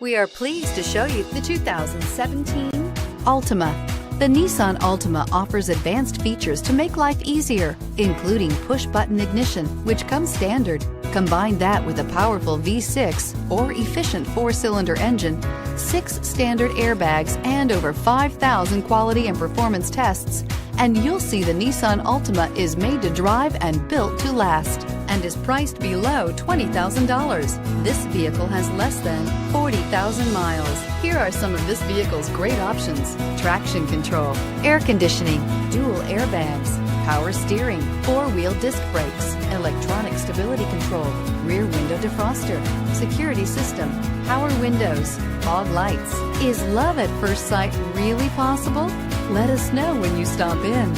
We are pleased to show you the 2017 Altima. The Nissan Altima offers advanced features to make life easier, including push-button ignition, which comes standard. Combine that with a powerful V6 or efficient 4-cylinder engine, 6 standard airbags, and over 5,000 quality and performance tests, and you'll see the Nissan Altima is made to drive and built to last, and is priced below $20,000. This vehicle has less than 40,000 miles. Here are some of this vehicle's great options: traction control, air conditioning, dual airbags, power steering, 4-wheel disc brakes, electronic stability control, rear window defroster, security system, power windows, fog lights. Is love at first sight really possible? Let us know when you stop in.